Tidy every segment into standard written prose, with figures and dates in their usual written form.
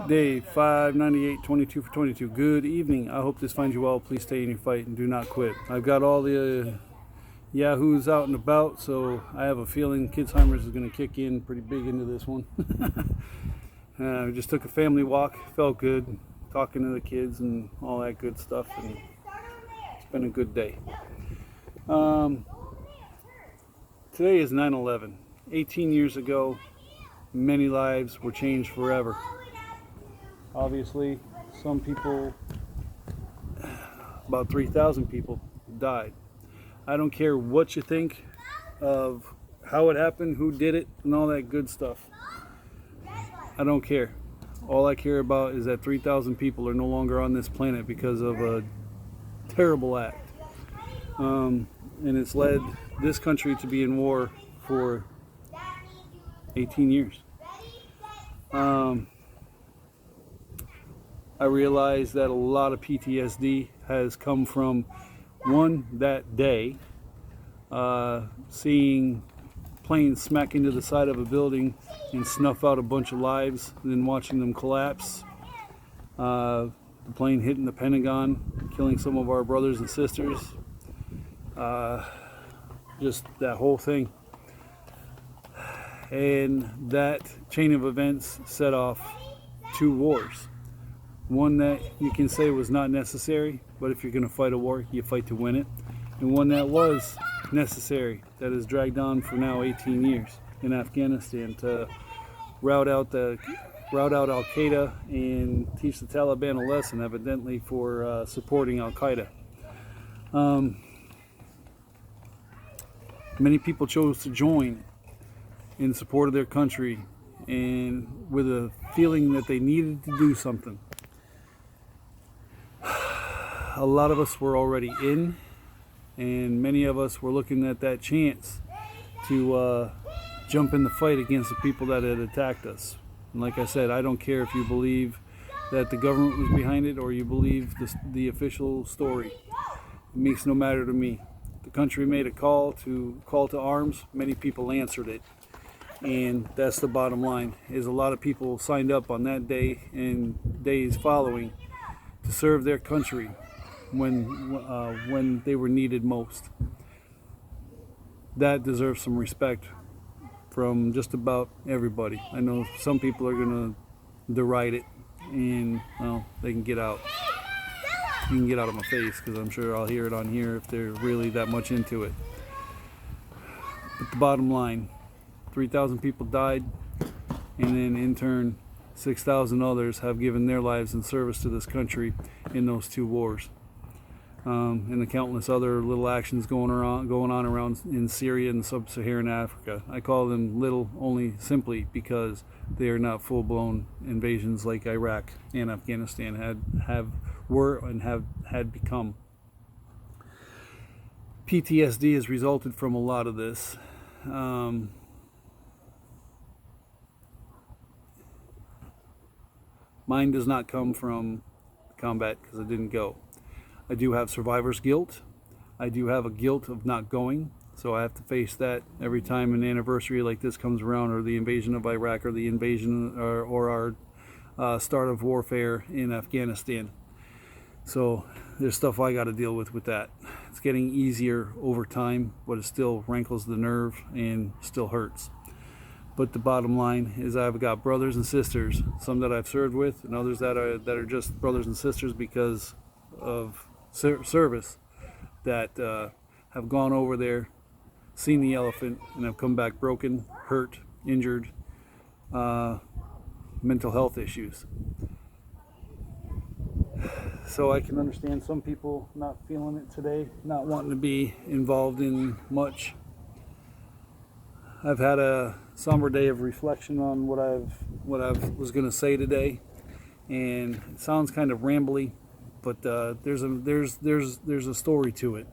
Day 598, 22 for 22. Good evening. I hope this finds you well. Please stay in your fight and do not quit. I've got all the yahoos out and about, so I have a feeling Kidsheimers is going to kick in pretty big into this one. We just took a family walk. Felt good. Talking to the kids and all that good stuff. And it's been a good day. Today is 9/11. 18 years ago, many lives were changed forever. Obviously, some people, about 3,000 people, died. I don't care what you think of how it happened, who did it, and all that good stuff. I don't care. All I care about is that 3,000 people are no longer on this planet because of a terrible act. And it's led this country to be in war for 18 years. I realize that a lot of PTSD has come from, one, that day, seeing planes smack into the side of a building and snuff out a bunch of lives, and then watching them collapse. The plane hitting the Pentagon, killing some of our brothers and sisters. Just that whole thing. And that chain of events set off two wars. One that you can say was not necessary, but if you're going to fight a war, you fight to win it. And one that was necessary, that has dragged on for now 18 years in Afghanistan to rout out Al-Qaeda and teach the Taliban a lesson, evidently, for supporting Al-Qaeda. Many people chose to join in support of their country and with a feeling that they needed to do something. A lot of us were already in, and many of us were looking at that chance to jump in the fight against the people that had attacked us. And like I said, I don't care if you believe that the government was behind it or you believe the official story. It makes no matter to me. The country made a call to arms. Many people answered it. And that's the bottom line, is a lot of people signed up on that day and days following to serve their country when they were needed most. That deserves some respect from just about everybody. I know some people are going to deride it, and well, they can get out. You can get out of my face, because I'm sure I'll hear it on here if they're really that much into it. But the bottom line, 3,000 people died, and then in turn 6,000 others have given their lives in service to this country in those two wars, and the countless other little actions going on around in Syria and sub-Saharan Africa. I call them little only simply because they are not full-blown invasions like Iraq and Afghanistan had become. PTSD has resulted from a lot of this. Mine does not come from combat because I didn't go. I do have survivor's guilt. I do have a guilt of not going, so I have to face that every time an anniversary like this comes around, or the invasion of Iraq, or the invasion or our start of warfare in Afghanistan. So there's stuff I got to deal with that. It's getting easier over time, but it still rankles the nerve and still hurts. But the bottom line is I've got brothers and sisters, some that I've served with, and others that are just brothers and sisters because of service, that have gone over there, seen the elephant, and have come back broken, hurt, injured, mental health issues. So I can understand some people not feeling it today, not wanting to be involved in much. I've had a somber day of reflection on what I was going to say today, and it sounds kind of rambly, but there's a story to it,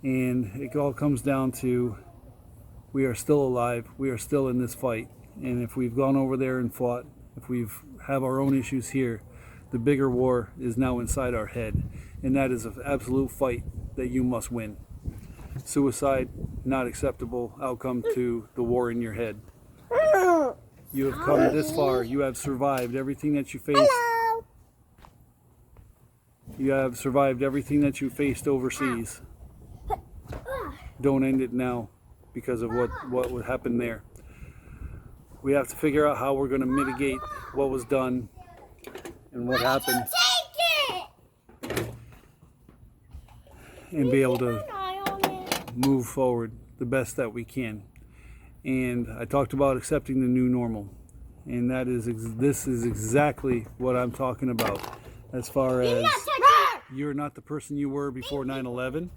and it all comes down to we are still alive, we are still in this fight, and if we've gone over there and fought, if we've have our own issues here, the bigger war is now inside our head, and that is an absolute fight that you must win. Suicide, not acceptable outcome to the war in your head. You have come this far. You have survived everything that you faced. Hello. You have survived everything that you faced overseas. Don't end it now because of what would happen there. We have to figure out how we're going to mitigate what was done and what happened, and be able to move forward the best that we can. And I talked about accepting the new normal, and this is exactly what I'm talking about. As far as you're not the person you were before 9/11,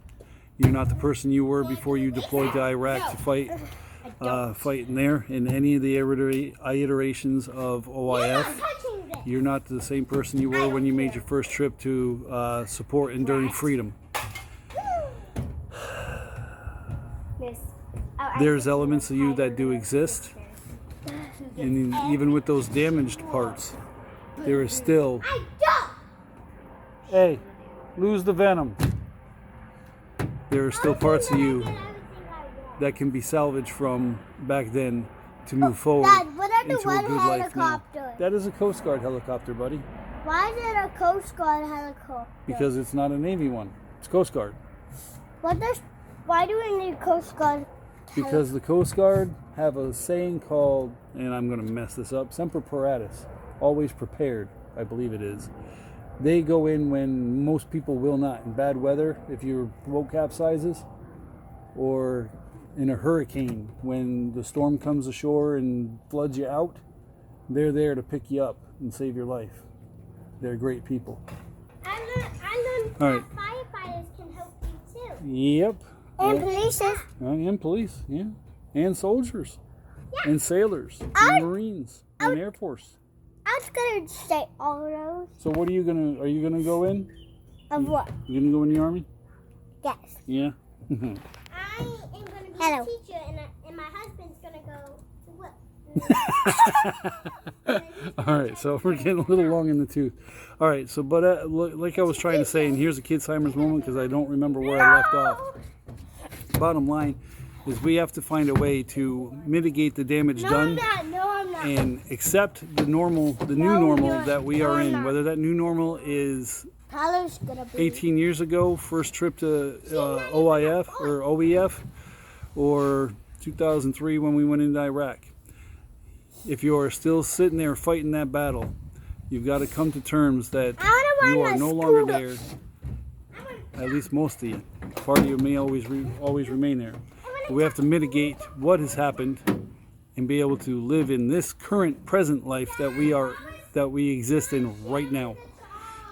you're not the person you were before you deployed to Iraq to fight in there in any of the iterations of OIF. You're not the same person you were when you made your first trip to support Enduring Freedom. There's elements of you that do exist, and even with those damaged parts, there is still... Hey, lose the venom. There are still parts of you that can be salvaged from back then to move forward into a good life now. That is a Coast Guard helicopter, buddy. Why is it a Coast Guard helicopter? Because it's not a Navy one. It's Coast Guard. Why do we need Coast Guard? Because the Coast Guard have a saying called, and I'm going to mess this up, Semper Paratus, always prepared, I believe it is. They go in when most people will not. In bad weather, if your boat capsizes, or in a hurricane, when the storm comes ashore and floods you out, they're there to pick you up and save your life. They're great people. I learned All right. firefighters can help you too. Yep. And police. And police, yeah. And soldiers. Yeah. And sailors. And Marines. And Air Force. I was gonna say all those. So what are you gonna go in? Of what? You gonna go in the Army? Yes. Yeah. I am gonna be a teacher, and my husband's gonna go to what? All right, so we're getting a little long in the tooth. All right, so but like I was trying to say, and here's a Kid Simers moment because I don't remember where I left off. Bottom line is we have to find a way to mitigate the damage done. No, I'm not. And accept the new normal that we are in. Whether that new normal is Tyler's gonna be 18 years ago, first trip to OIF or OEF, or 2003 when we went into Iraq. If you are still sitting there fighting that battle, you've got to come to terms that you are no longer there. At least most of you. Part of you may always remain there. But we have to mitigate what has happened and be able to live in this current present life that we exist in right now.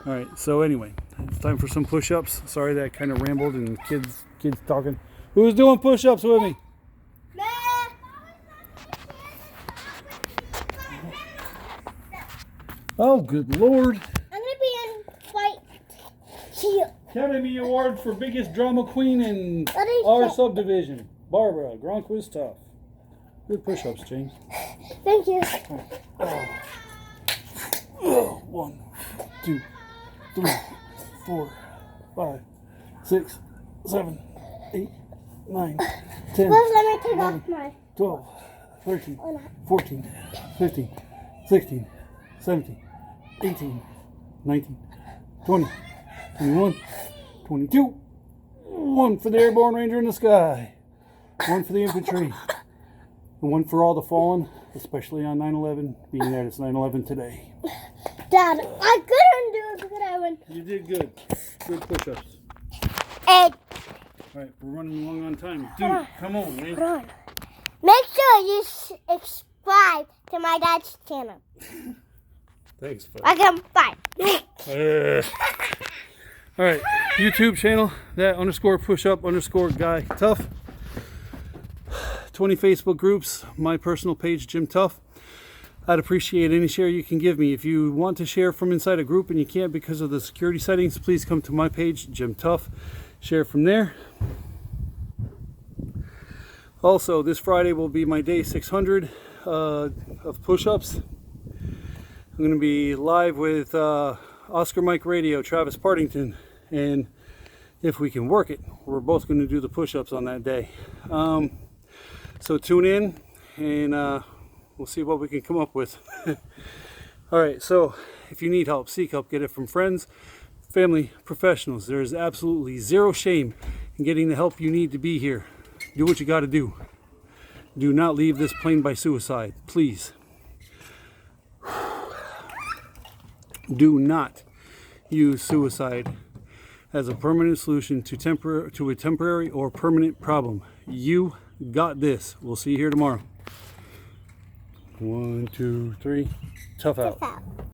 All right, so anyway, it's time for some push-ups. Sorry that I kind of rambled and kids talking. Who's doing push-ups with me? Oh, good Lord. I'm gonna be in fight here. Academy Award for biggest drama queen in Our our subdivision. Barbara, Gronquist Tough. Good push-ups, James. Thank you. Oh, 1, 2, 3, 4, 5, 6, 7, 8, 9, 10, First, let me take 11, off my. 12, 13, 14, 15, 16, 17, 18, 19, 20, 21, 22. 1 for the Airborne Ranger in the sky. 1 for the infantry. And 1 for all the fallen, especially on 9/11, being that it's 9/11 today. Dad, I couldn't do it because I went. You did good. Good push-ups. Hey, All right, we're running long on time. Dude, come on, man. hold on. Make sure you subscribe to my dad's channel. Thanks, bud. I can fight. All right, YouTube channel, that _push-up_ guy tough. 20 Facebook groups, my personal page, Jim Tough. I'd appreciate any share you can give me. If you want to share from inside a group and you can't because of the security settings, please come to my page, Jim Tough. Share from there. Also, this Friday will be my day 600 of push-ups. I'm going to be live with Oscar Mike Radio, Travis Partington, and if we can work it, we're both going to do the push-ups on that day. So tune in, and We'll see what we can come up with. All right, so if you need help, seek help. Get it from friends, family, professionals. There is absolutely zero shame in getting the help you need to be here. Do what you got to do. Do not leave this plane by suicide, please. Do not use suicide as a permanent solution to a temporary or permanent problem. You got this. We'll see you here tomorrow. 1, 2, 3. Tough out. Out.